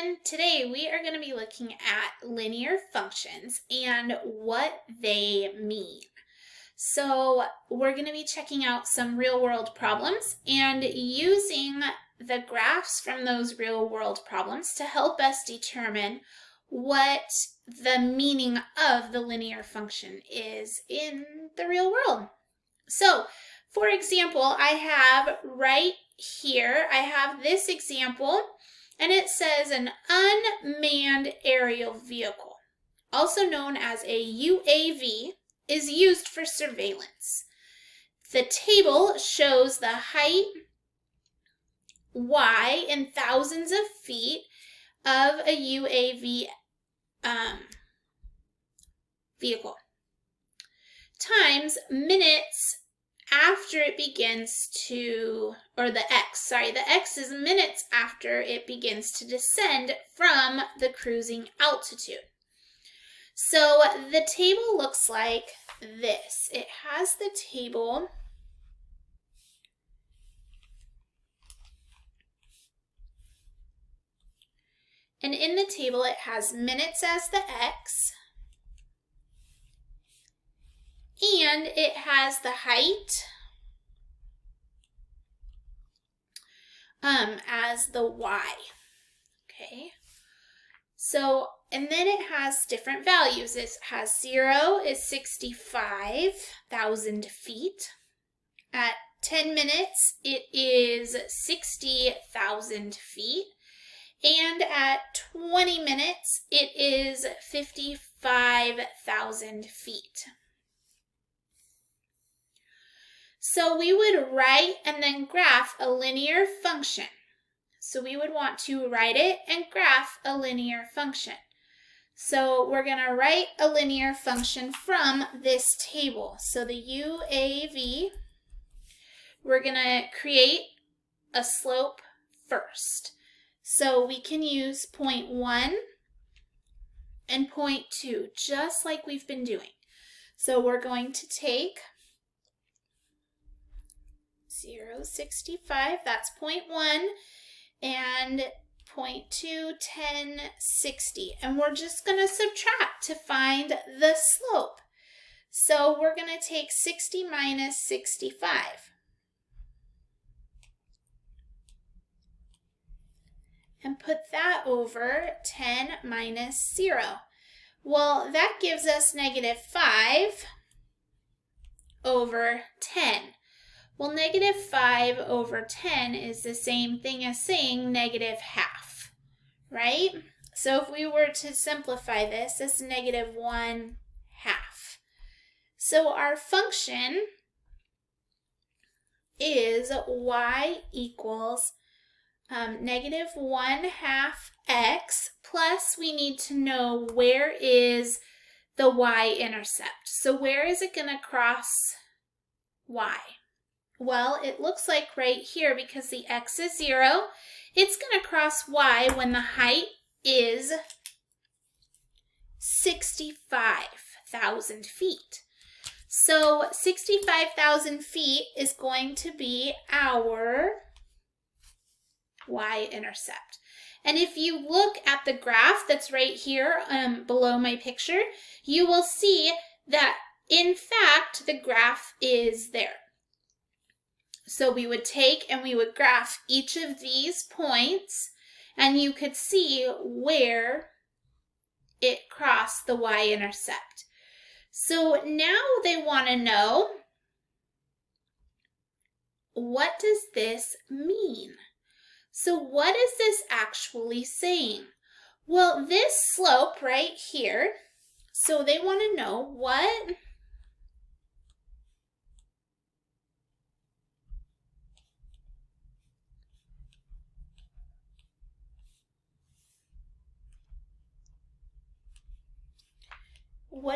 and today we are going to be looking at linear functions and what they mean. So we're going to be checking out some real-world problems and using the graphs from those real-world problems to help us determine what the meaning of the linear function is in the real world. So, for example, I have right here, I have this example, and it says an unmanned aerial vehicle, also known as a UAV, is used for surveillance. The table shows the height, Y, in thousands of feet of a UAV vehicle, times minutes after it begins to, or the X is minutes after it begins to descend from the cruising altitude. So the table looks like this. It has the table and in the table it has minutes as the X, and it has the height as the Y. Okay, so and then it has different values. It has 0 is 65,000 feet. At 10 minutes, it is 60,000 feet. And at 20 minutes, it is 55,000 feet. So we would write and then graph a linear function. So we would want to write it and graph a linear function. So we're going to write a linear function from this table. So the UAV, we're going to create a slope first. So we can use 0.1 and 0.2, just like we've been doing. So we're going to take 0.65, that's 0.1, and 0.2, 10, 60. And we're just going to subtract to find the slope. So we're going to take 60 minus 65. And put that over 10 minus 0. Well, that gives us -5 over 10. Well, -5 over 10 is the same thing as saying -half, right? So if we were to simplify this, it's -1/2. So our function is y equals -1/2 x, plus we need to know where is the y-intercept. So where is it going to cross y? Well, it looks like right here, because the x is 0, it's going to cross y when the height is 65,000 feet. So 65,000 feet is going to be our y-intercept. And if you look at the graph that's right here below my picture, you will see that in fact the graph is there. So we would take and we would graph each of these points, and you could see where it crossed the y-intercept. So now they want to know, what does this mean? So what is this actually saying? Well, this slope right here, so they want to know what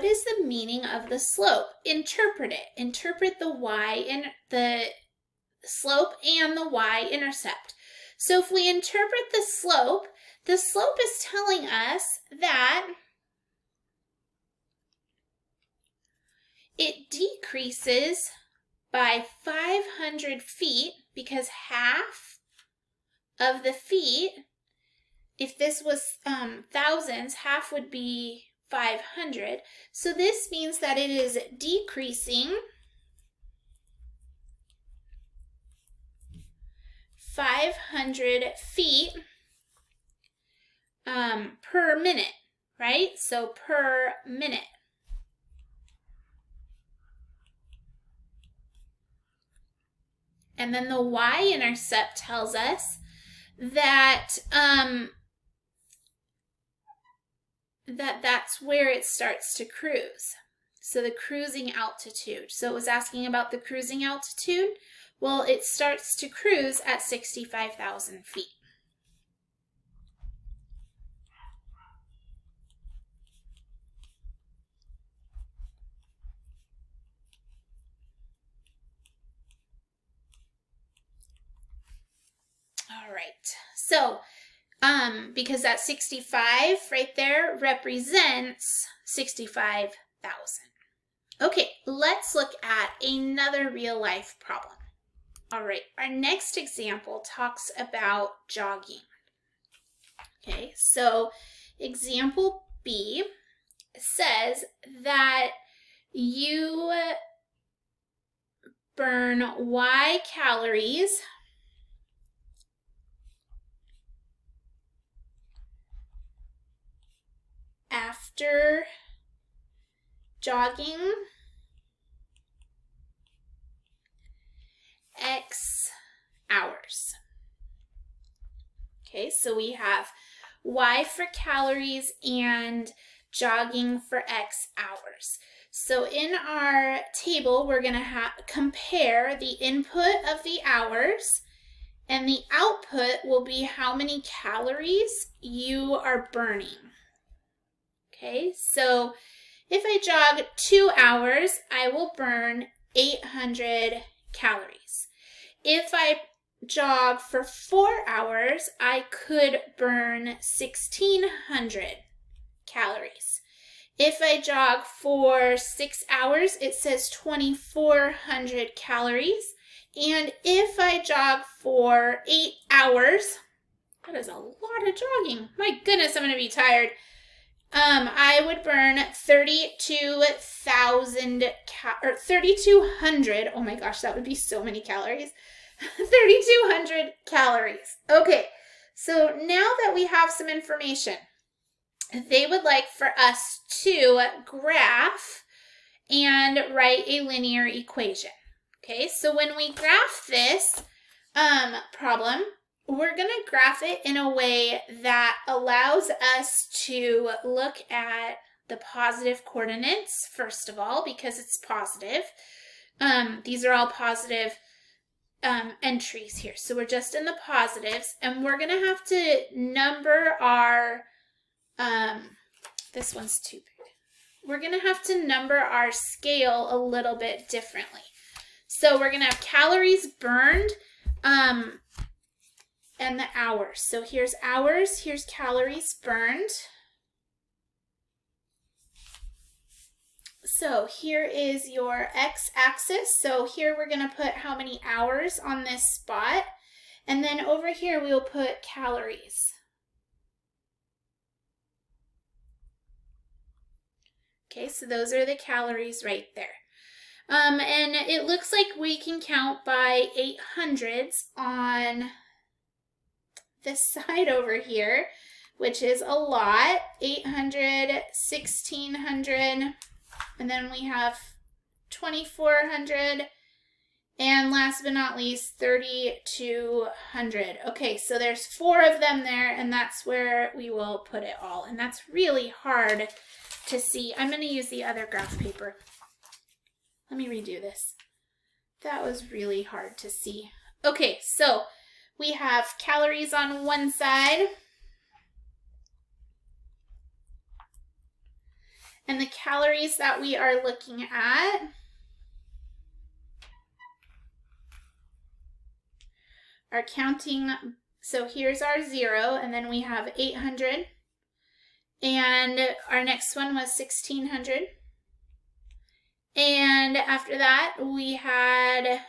is the meaning of the slope? Interpret it. Interpret the the slope and the y-intercept. So if we interpret the slope is telling us that it decreases by 500 feet because half of the feet if this was thousands, half would be 500. So this means that it is decreasing 500 feet per minute, right? So per minute. And then the Y-intercept tells us that that's where it starts to cruise. So the cruising altitude. So it was asking about the cruising altitude. Well, it starts to cruise at 65,000 feet. All right. So because that 65 right there represents 65,000. Okay, let's look at another real life problem. All right, our next example talks about jogging. Okay, so example B says that you burn Y calories after jogging X hours. Okay, so we have Y for calories and jogging for X hours. So in our table, we're going to compare the input of the hours, and the output will be how many calories you are burning. Okay, so if I jog 2 hours, I will burn 800 calories. If I jog for 4 hours, I could burn 1,600 calories. If I jog for 6 hours, it says 2,400 calories. And if I jog for 8 hours, that is a lot of jogging. My goodness, I'm going to be tired. I would burn 3,200. Oh my gosh, that would be so many calories. 3,200 calories. Okay, so now that we have some information, they would like for us to graph and write a linear equation. Okay, so when we graph this problem, we're going to graph it in a way that allows us to look at the positive coordinates, first of all, because it's positive. These are all positive entries here. So we're just in the positives, and we're going to have to number our, this one's too big. We're going to have to number our scale a little bit differently. So we're going to have calories burned, and the hours. So here's hours, here's calories burned. So here is your x-axis. So here we're going to put how many hours on this spot. And then over here we'll put calories. Okay, so those are the calories right there. And it looks like we can count by 800s on this side over here, which is a lot. 800, 1,600, and then we have 2,400, and last but not least 3,200. Okay, so there's 4 of them there, and that's where we will put it all, and that's really hard to see. I'm going to use the other graph paper. Let me redo this. That was really hard to see. Okay, so we have calories on one side, and the calories that we are looking at are counting. So here's our 0, and then we have 800, and our next one was 1,600, and after that we had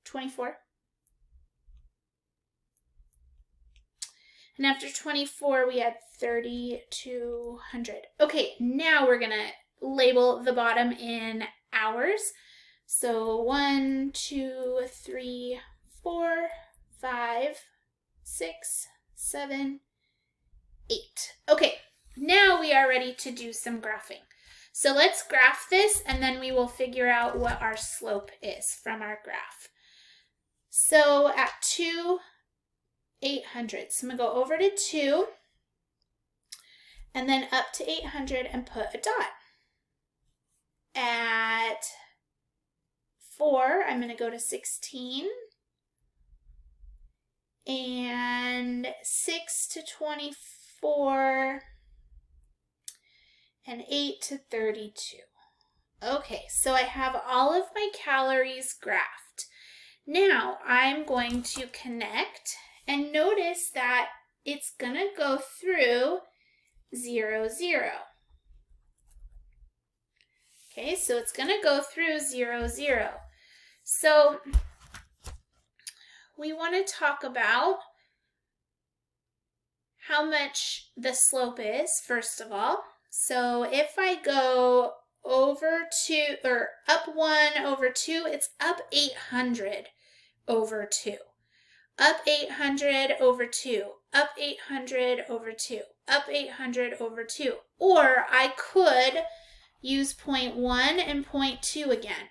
24. And after 24, we had 3,200. Okay, now we're going to label the bottom in hours. So 1, 2, 3, 4, 5, 6, 7, 8. Okay, now we are ready to do some graphing. So let's graph this, and then we will figure out what our slope is from our graph. So at 2, 800. So I'm going to go over to 2, and then up to 800 and put a dot. At 4, I'm going to go to 16, and 6 to 24, and 8 to 32. Okay, so I have all of my calories graphed. Now I'm going to connect, and notice that it's going to go through 0, 0. Okay, so it's going to go through 0, 0. So we want to talk about how much the slope is, first of all. So if I go over 2, or up 1 over 2, it's up 800 over 2. Up 800 over 2, up 800 over 2, up 800 over 2. Or I could use 0.1 and 0.2 again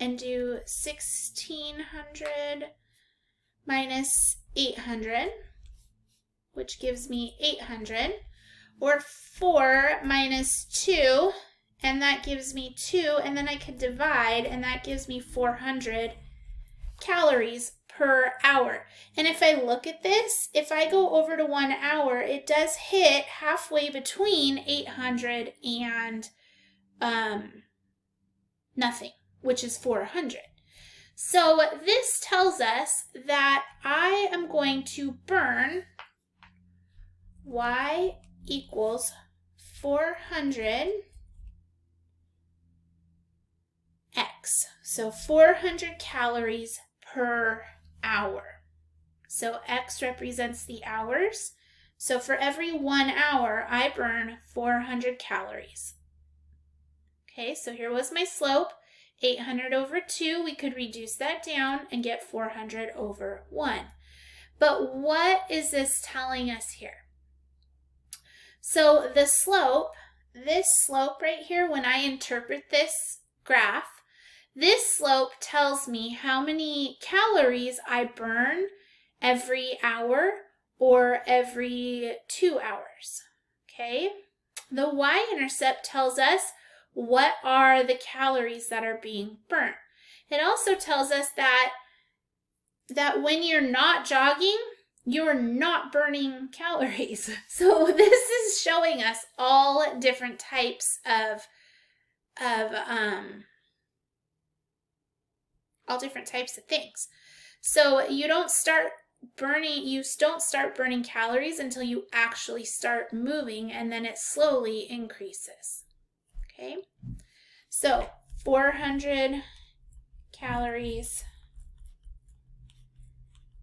and do 1,600 minus 800, which gives me 800, or 4 minus 2, and that gives me 2, and then I could divide, and that gives me 400 calories per hour. And if I look at this, if I go over to 1 hour, it does hit halfway between 800 and nothing, which is 400. So this tells us that I am going to burn Y equals 400 X. So 400 calories per hour. So X represents the hours. So for every 1 hour, I burn 400 calories. Okay, so here was my slope. 800 over 2, we could reduce that down and get 400 over 1. But what is this telling us here? So the slope, this slope right here, when I interpret this graph, this slope tells me how many calories I burn every hour or every 2 hours. Okay? The Y-intercept tells us what are the calories that are being burnt. It also tells us that when you're not jogging, you're not burning calories. So this is showing us all different types of things. So you don't start burning calories until you actually start moving, and then it slowly increases. Okay, so 400 calories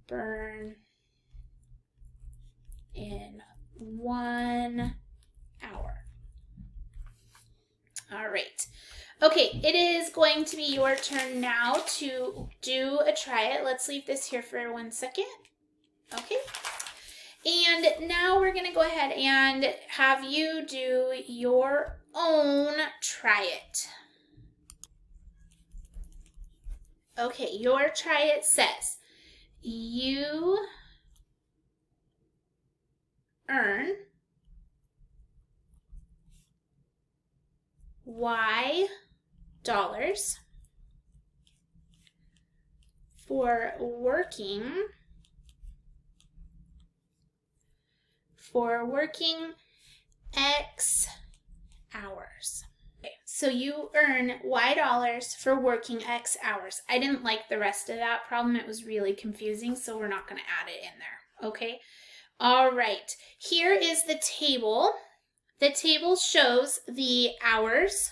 burn in 1 hour. All right. Okay, it is going to be your turn now to do a try it. Let's leave this here for 1 second. Okay. And now we're going to go ahead and have you do your own try it. Okay, your try it says you earn Y dollars for working X hours. Okay, so you earn Y dollars for working X hours. I didn't like the rest of that problem. It was really confusing, so we're not going to add it in there. Okay. All right. Here is the table. The table shows the hours,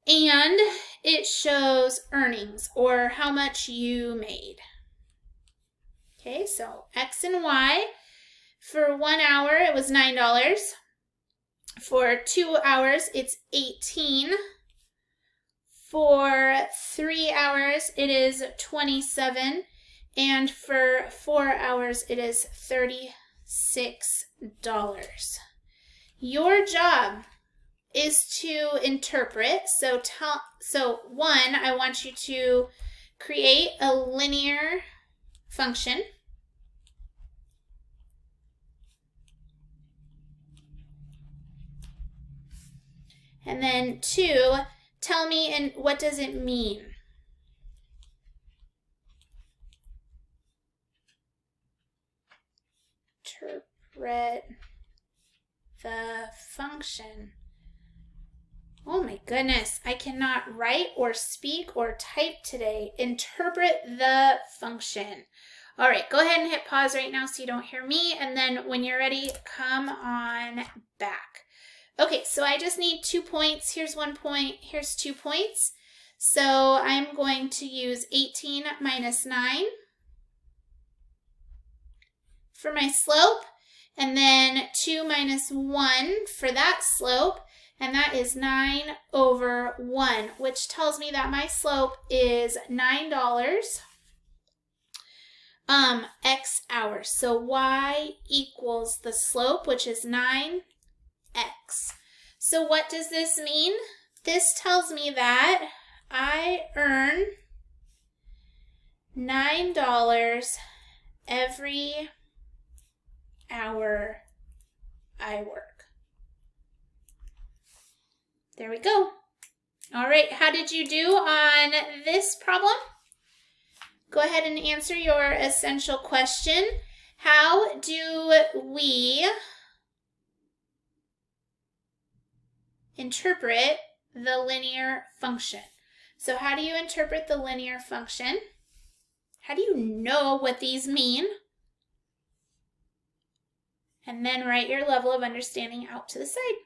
and it shows earnings, or how much you made. Okay, so X and Y. For 1 hour, it was $9. For 2 hours, it's $18. For 3 hours, it is $27. And for 4 hours, it is $36. Your job is to interpret. So one, I want you to create a linear function. And then 2, tell me and what does it mean? Interpret the function. Oh my goodness, I cannot write or speak or type today. Interpret the function. All right, go ahead and hit pause right now so you don't hear me, and then when you're ready, come on back. Okay, so I just need 2 points. Here's 1 point, here's 2 points. So I'm going to use 18 minus 9 for my slope, and then 2 minus 1 for that slope, and that is 9 over 1, which tells me that my slope is $9 x hours. So y equals the slope, which is 9x. So what does this mean? This tells me that I earn $9 every hour I work. There we go. All right, how did you do on this problem? Go ahead and answer your essential question. How do we interpret the linear function? So how do you interpret the linear function? How do you know what these mean? And then write your level of understanding out to the side.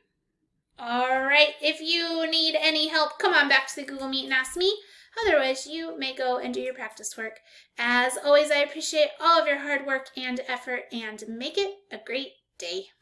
All right, if you need any help, come on back to the Google Meet and ask me. Otherwise, you may go and do your practice work. As always, I appreciate all of your hard work and effort, and make it a great day.